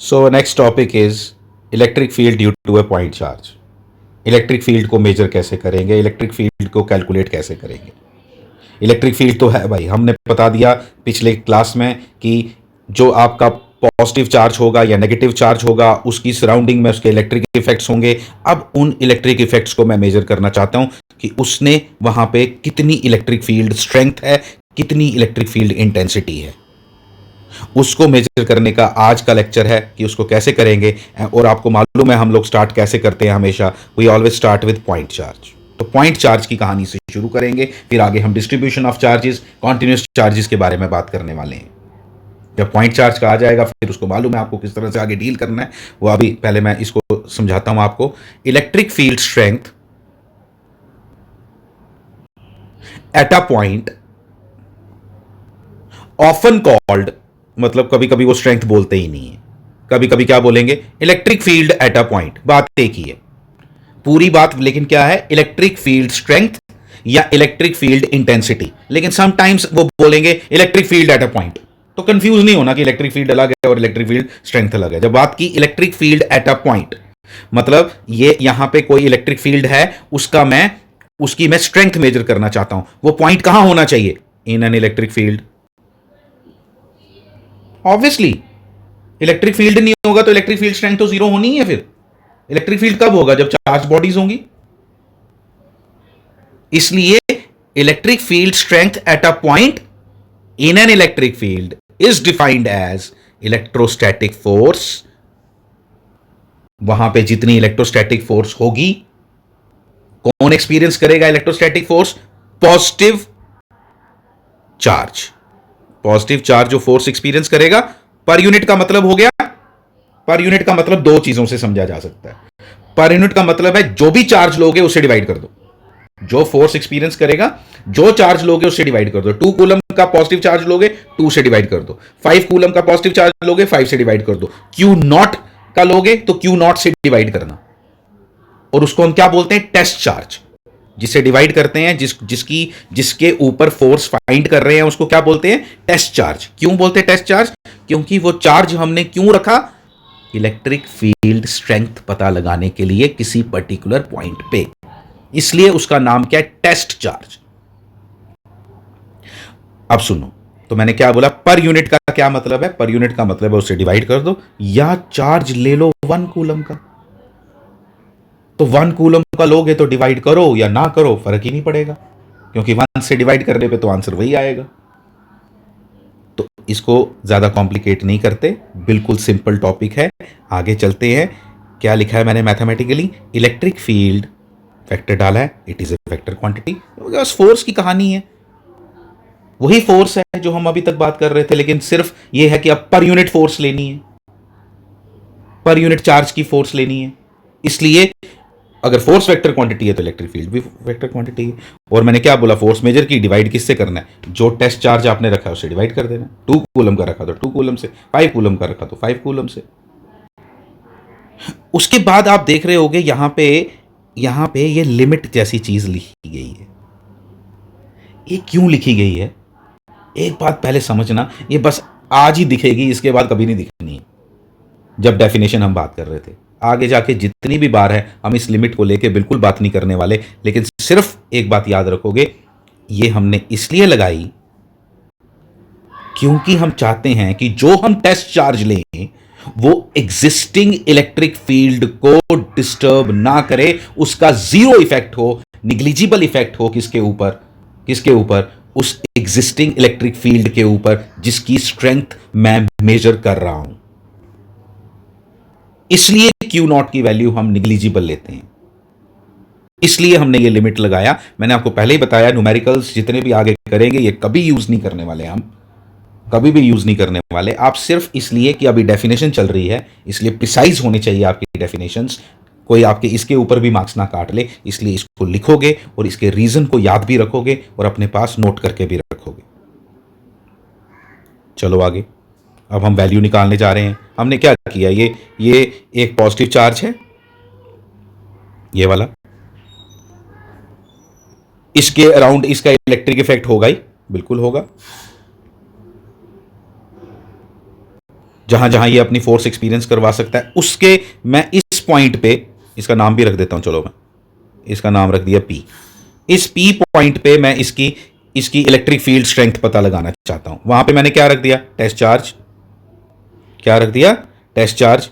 So next topic is electric field due to a point charge. Electric field को major कैसे करेंगे, electric field को calculate कैसे करेंगे। इलेक्ट्रिक फील्ड तो है भाई, हमने बता दिया पिछले क्लास में कि जो आपका पॉजिटिव चार्ज होगा या नेगेटिव चार्ज होगा उसकी सराउंडिंग में उसके इलेक्ट्रिक इफेक्ट्स होंगे। अब उन इलेक्ट्रिक इफेक्ट्स को मैं मेजर करना चाहता हूं कि उसने वहां पे कितनी इलेक्ट्रिक फील्ड स्ट्रेंथ है, कितनी इलेक्ट्रिक फील्ड इंटेंसिटी है। उसको मेजर करने का आज का लेक्चर है कि उसको कैसे करेंगे। और आपको मालूम है हम लोग स्टार्ट कैसे करते हैं, हमेशा we always start with point charge. तो पॉइंट चार्ज की कहानी से शुरू करेंगे, फिर आगे हम distribution of charges, continuous charges के बारे में बात करने वाले हैं। जब पॉइंट चार्ज का आ जाएगा फिर उसको मालूम है आपको किस तरह से आगे डील करना है, वो अभी पहले मैं इसको समझाता हूं आपको। Electric field strength at a point often called, मतलब कभी कभी वो स्ट्रेंथ बोलते ही नहीं है, कभी कभी क्या बोलेंगे, electric field at a point. बात एक ही है पूरी बात, लेकिन क्या है, इलेक्ट्रिक फील्ड स्ट्रेंथ या इलेक्ट्रिक फील्ड इंटेंसिटी। लेकिन समटाइम्स वो बोलेंगे electric field at a point. तो कंफ्यूज नहीं होना कि इलेक्ट्रिक फील्ड अलग है और इलेक्ट्रिक फील्ड स्ट्रेंथ अलग है। जब बात की electric field at a point, मतलब ये यहां पे कोई इलेक्ट्रिक फील्ड है, उसकी मैं स्ट्रेंथ मेजर करना चाहता हूं। वो पॉइंट कहां होना चाहिए, इन an electric field. Obviously electric field नहीं होगा तो इलेक्ट्रिक फील्ड स्ट्रेंथ तो जीरो होनी है। फिर इलेक्ट्रिक फील्ड कब होगा, जब चार्ज बॉडीज होंगी। इसलिए electric field strength at a point in an electric field is defined as electrostatic force. वहां पे जितनी इलेक्ट्रोस्टैटिक फोर्स होगी, कौन एक्सपीरियंस करेगा electrostatic force, positive charge. Positive charge जो फोर्स एक्सपीरियंस करेगा, पर यूनिट का मतलब हो गया, पर यूनिट का मतलब दो चीजों से समझा जा सकता है। पर यूनिट का मतलब है जो भी चार्ज लोगे उससे डिवाइड कर दो, जो फोर्स एक्सपीरियंस करेगा जो चार्ज लोगे उससे डिवाइड कर दो। 2 कूलम का पॉजिटिव चार्ज लोगे 2 से डिवाइड कर दो, 5 कूलम का पॉजिटिव चार्ज लोगे 5 से डिवाइड कर दो, क्यू नॉट का लोगे तो क्यू नॉट से डिवाइड करना। और उसको हम क्या बोलते हैं, टेस्ट चार्ज। जिसे डिवाइड करते हैं, जिसके ऊपर फोर्स फाइंड कर रहे हैं, उसको क्या बोलते हैं, टेस्ट चार्ज। क्यों बोलते हैं टेस्ट चार्ज, क्योंकि वो चार्ज हमने क्यों रखा, इलेक्ट्रिक फील्ड स्ट्रेंथ पता लगाने के लिए किसी पर्टिकुलर पॉइंट पे, इसलिए उसका नाम क्या है, टेस्ट चार्ज। अब सुनो, तो मैंने क्या बोला, पर यूनिट का क्या मतलब है, पर यूनिट का मतलब है उससे डिवाइड कर दो, या चार्ज ले लो 1 कूलम का, तो 1 कूलम का लोगे तो डिवाइड करो या ना करो फर्क ही नहीं पड़ेगा, क्योंकि 1 से डिवाइड करने पे तो आंसर वही आएगा। तो इसको ज्यादा कॉम्प्लिकेट नहीं करते, बिल्कुल सिंपल टॉपिक है। आगे चलते हैं, क्या लिखा है मैंने मैथमेटिकली, इलेक्ट्रिक फील्ड वेक्टर डाला है, it is a vector quantity. बस फोर्स की कहानी है, वही फोर्स है जो हम अभी तक बात कर रहे थे, लेकिन सिर्फ ये है कि अब पर यूनिट फोर्स लेनी है, पर यूनिट चार्ज की फोर्स लेनी है। इसलिए अगर फोर्स वेक्टर क्वांटिटी है तो इलेक्ट्रिक फील्ड भी वेक्टर क्वांटिटी है। और मैंने क्या बोला, फोर्स मेजर की डिवाइड किससे करना है, जो टेस्ट चार्ज आपने रखा है उससे डिवाइड कर देना। 2 कूलम का रखा तो 2 कूलम से, 5 कूलम का रखा तो 5 कूलम से। उसके बाद आप देख रहे होगे यहां पे ये लिमिट जैसी चीज लिखी गई है। ये क्यों लिखी गई है, एक बात पहले समझना, ये बस आज ही दिखेगी, इसके बाद कभी नहीं दिखनी। जब डेफिनेशन हम बात कर रहे थे, आगे जाके जितनी भी बार है हम इस लिमिट को लेके बिल्कुल बात नहीं करने वाले, लेकिन सिर्फ एक बात याद रखोगे, ये हमने इसलिए लगाई क्योंकि हम चाहते हैं कि जो हम टेस्ट चार्ज लें वो एग्जिस्टिंग इलेक्ट्रिक फील्ड को डिस्टर्ब ना करे, उसका जीरो इफेक्ट हो, निग्लिजिबल इफेक्ट हो किसके ऊपर, उस एग्जिस्टिंग इलेक्ट्रिक फील्ड के ऊपर जिसकी स्ट्रेंथ मैं मेजर कर रहा हूं। इसलिए क्यू नॉट की वैल्यू हम निग्लिजिबल लेते हैं, इसलिए हमने ये लिमिट लगाया। मैंने आपको पहले ही बताया, न्यूमेरिकल्स जितने भी आगे करेंगे ये कभी यूज नहीं करने वाले, हम कभी भी यूज नहीं करने वाले। आप सिर्फ इसलिए कि अभी डेफिनेशन चल रही है, इसलिए प्रिसाइज होने चाहिए आपकी डेफिनेशंस, कोई आपके इसके ऊपर भी मार्क्स ना काट ले, इसलिए इसको लिखोगे और इसके रीजन को याद भी रखोगे और अपने पास नोट करके भी रखोगे। चलो आगे, अब हम वैल्यू निकालने जा रहे हैं। हमने क्या किया, ये एक पॉजिटिव चार्ज है, ये वाला, इसके अराउंड इसका इलेक्ट्रिक इफेक्ट होगा ही, बिल्कुल होगा। जहां जहां ये अपनी फोर्स एक्सपीरियंस करवा सकता है, उसके मैं इस पॉइंट पे इसका नाम भी रख देता हूं, चलो मैं इसका नाम रख दिया पी। इस पी पॉइंट पे मैं इसकी इलेक्ट्रिक फील्ड स्ट्रेंथ पता लगाना चाहता हूं। वहां पे मैंने क्या रख दिया, टेस्ट चार्ज। क्या रख दिया, टेस्ट चार्ज।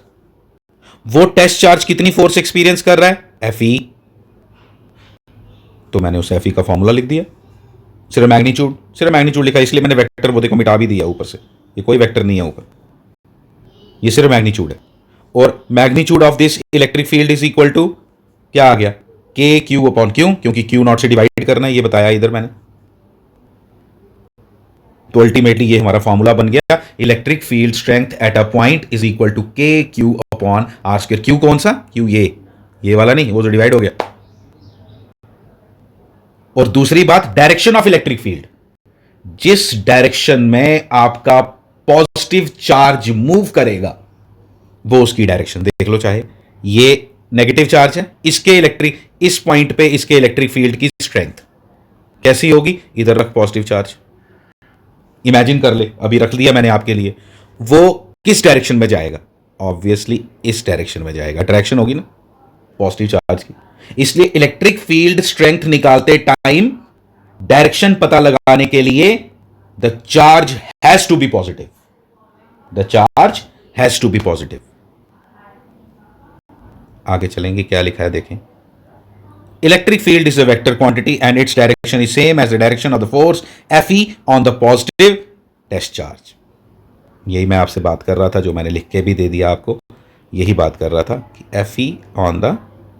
वो टेस्ट चार्ज कितनी फोर्स एक्सपीरियंस कर रहा है, एफ ई। तो मैंने उस एफ ई का फॉर्मूला लिख दिया, सिर्फ मैग्नीट्यूड लिखा, इसलिए मैंने वेक्टर वो देखो मिटा भी दिया ऊपर से, ये कोई वेक्टर नहीं है ऊपर, ये सिर्फ मैग्नीट्यूड है। और magnitude of this electric field is equal to क्या आ गया, के क्यू अपॉन क्यू, क्योंकि क्यू नॉट से डिवाइड करना है, ये बताया इधर मैंने। तो अल्टीमेटली ये हमारा फॉर्मूला बन गया, electric field strength at a point is equal to k Q upon r square. Q कौन सा, क्यू ये वाला नहीं, वो जो डिवाइड हो गया। और दूसरी बात, डायरेक्शन ऑफ इलेक्ट्रिक फील्ड, जिस डायरेक्शन में आपका पॉजिटिव चार्ज मूव करेगा वो उसकी डायरेक्शन देख लो। चाहे ये नेगेटिव चार्ज है, इस पॉइंट पे इसके इलेक्ट्रिक फील्ड की स्ट्रेंथ कैसी होगी, इधर रख पॉजिटिव चार्ज, इमेजिन कर ले, अभी रख लिया मैंने आपके लिए, वो किस डायरेक्शन में जाएगा, ऑब्वियसली इस डायरेक्शन में जाएगा, डायरेक्शन होगी ना पॉजिटिव चार्ज की। इसलिए इलेक्ट्रिक फील्ड स्ट्रेंथ निकालते टाइम डायरेक्शन पता लगाने के लिए the charge has to be positive, the charge has to be positive. आगे चलेंगे, क्या लिखा है देखें। Electric field is a vector quantity and its direction is same as the direction of the force F E on the positive test charge. यही मैं आपसे बात कर रहा था, जो मैंने लिख के भी दे दिया आपको, यही बात कर रहा था कि F E on the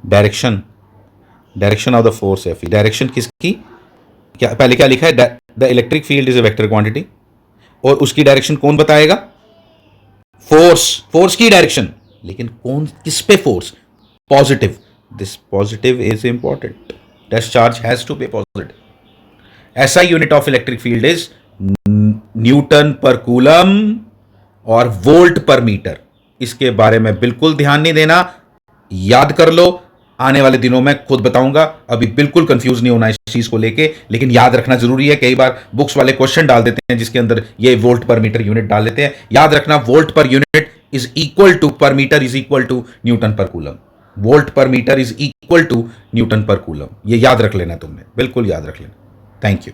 direction of the force F E, direction किसकी, क्या पहले क्या लिखा है, the electric field is a vector quantity, और उसकी डायरेक्शन कौन बताएगा, फोर्स की डायरेक्शन, लेकिन कौन, किस पे force, positive. This positive is important, test charge has to be positive. ऐसा unit of electric field is newton per coulomb और वोल्ट पर मीटर। इसके बारे में बिल्कुल ध्यान नहीं देना, याद कर लो, आने वाले दिनों में खुद बताऊंगा, अभी बिल्कुल कंफ्यूज नहीं होना इस चीज को लेके, लेकिन याद रखना जरूरी है। कई बार बुक्स वाले क्वेश्चन डाल देते हैं जिसके अंदर ये वोल्ट पर मीटर यूनिट डाल देते हैं, याद रखना volt per unit is equal to, per metre is equal to newton per coulomb, volt per metre is equal to newton per coulomb, ये याद रख लेना तुमने, बिल्कुल याद रख लेना। Thank you.